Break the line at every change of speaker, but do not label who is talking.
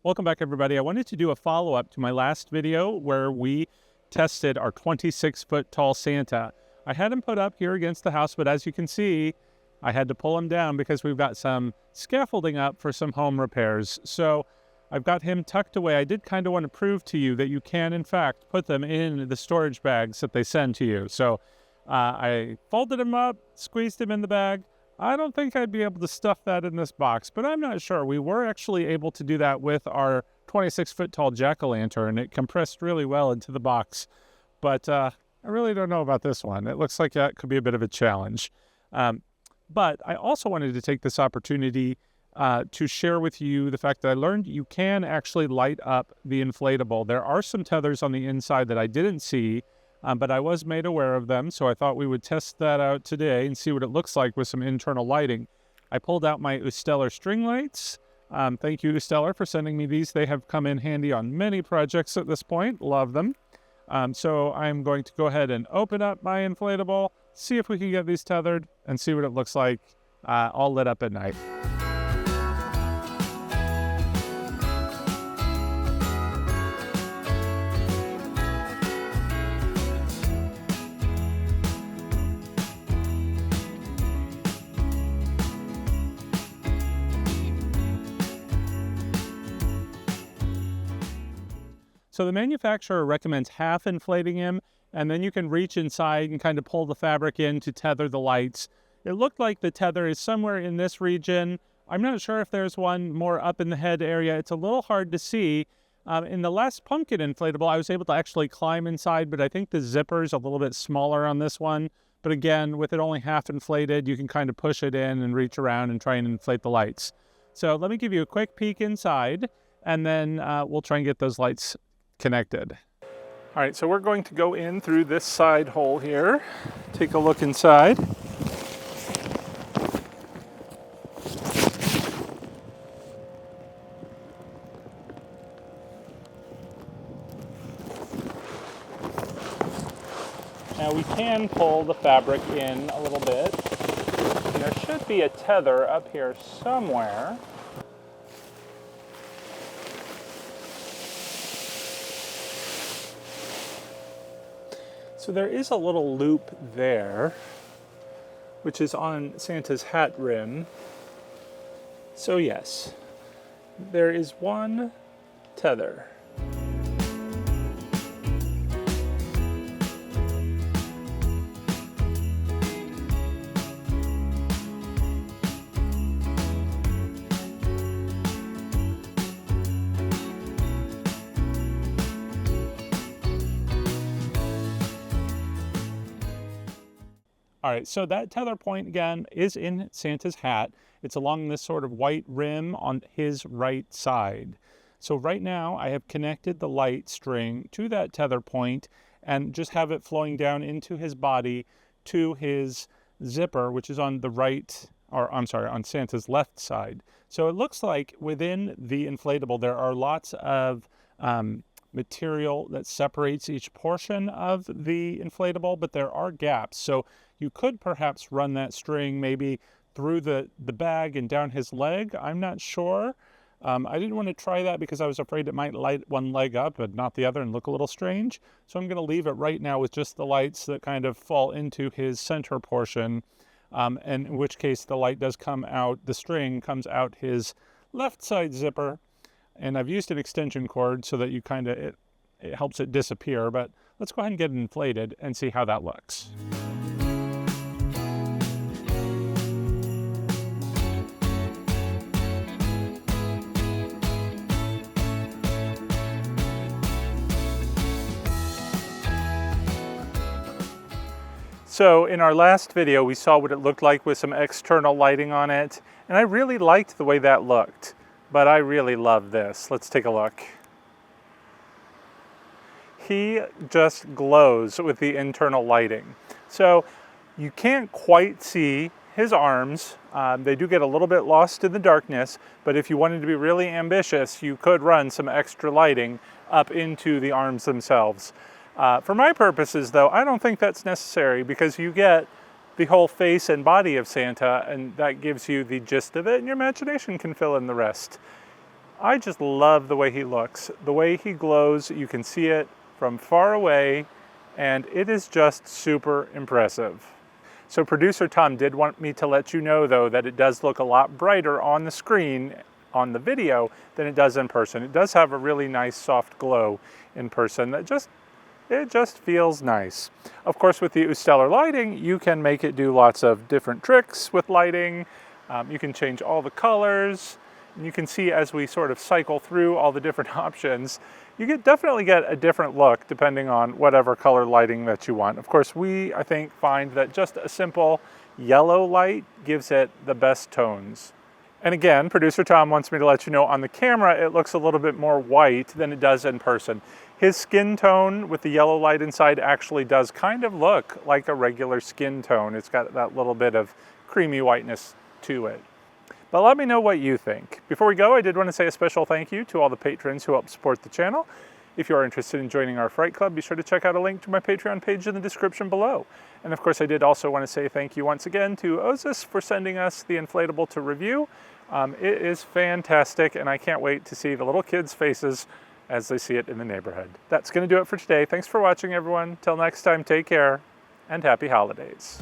Welcome back, everybody. I wanted to do a follow-up to my last video where we tested our 26-foot tall Santa. I had him put up here against the house, but as you can see, I had to pull him down because we've got some scaffolding up for some home repairs. So I've got him tucked away. I did kind of want to prove to you that you can, in fact, put them in the storage bags that they send to you. So I folded him up, squeezed him in the bag. I don't think I'd be able to stuff that in this box, but I'm not sure. We were actually able to do that with our 26-foot tall jack-o'-lantern. It compressed really well into the box, but I really don't know about this one. It looks like that could be a bit of a challenge. But I also wanted to take this opportunity to share with you the fact that I learned you can actually light up the inflatable. There are some tethers on the inside that I didn't see, but I was made aware of them, so I thought we would test that out today and see what it looks like with some internal lighting. I pulled out my Stellar string lights. Thank you to Stellar for sending me these. They have come in handy on many projects at this point. Love them. So I'm going to go ahead and open up my inflatable, see if we can get these tethered, and see what it looks like all lit up at night. So the manufacturer recommends half inflating him, and then you can reach inside and kind of pull the fabric in to tether the lights. It looked like the tether is somewhere in this region. I'm not sure if there's one more up in the head area. It's a little hard to see. In the last pumpkin inflatable, I was able to actually climb inside, but I think the zipper is a little bit smaller on this one. But again, with it only half inflated, you can kind of push it in and reach around and try and inflate the lights. So let me give you a quick peek inside, and then we'll try and get those lights connected. All right, so we're going to go in through this side hole here. Take a look inside. Now we can pull the fabric in a little bit. And there should be a tether up here somewhere. So there is a little loop there, which is on Santa's hat rim. So yes, there is one tether. All right, so that tether point, again, is in Santa's hat. It's along this sort of white rim on his right side. So right now, I have connected the light string to that tether point and just have it flowing down into his body to his zipper, which is on the right, or I'm sorry, on Santa's left side. So it looks like within the inflatable, there are lots of material that separates each portion of the inflatable, but there are gaps. So you could perhaps run that string maybe through the bag and down his leg. I'm not sure. I didn't want to try that because I was afraid it might light one leg up but not the other and look a little strange. So I'm going to leave it right now with just the lights that kind of fall into his center portion. And in which case the light does come out, the string comes out his left side zipper. And I've used an extension cord so that you kind of, it helps it disappear. But let's go ahead and get it inflated and see how that looks. So in our last video, we saw what it looked like with some external lighting on it. And I really liked the way that looked, but I really love this. Let's take a look. He just glows with the internal lighting. So you can't quite see his arms. They do get a little bit lost in the darkness, but if you wanted to be really ambitious, you could run some extra lighting up into the arms themselves. For my purposes, though, I don't think that's necessary because you get the whole face and body of Santa, and that gives you the gist of it, and your imagination can fill in the rest. I just love the way he looks. The way he glows, you can see it from far away, and it is just super impressive. So producer Tom did want me to let you know though that it does look a lot brighter on the screen on the video than it does in person. It does have a really nice soft glow in person that it just feels nice. Of course, with the stellar lighting, you can make it do lots of different tricks with lighting. You can change all the colors. And you can see as we sort of cycle through all the different options, you definitely get a different look depending on whatever color lighting that you want. Of course, I think, find that just a simple yellow light gives it the best tones. And again, producer Tom wants me to let you know on the camera, it looks a little bit more white than it does in person. His skin tone with the yellow light inside actually does kind of look like a regular skin tone. It's got that little bit of creamy whiteness to it. But let me know what you think. Before we go, I did want to say a special thank you to all the patrons who help support the channel. If you are interested in joining our Fright Club, be sure to check out a link to my Patreon page in the description below. And of course, I did also want to say thank you once again to Ozis for sending us the inflatable to review. It is fantastic, and I can't wait to see the little kids' faces as they see it in the neighborhood. That's going to do it for today. Thanks for watching, everyone. Till next time, take care, and happy holidays.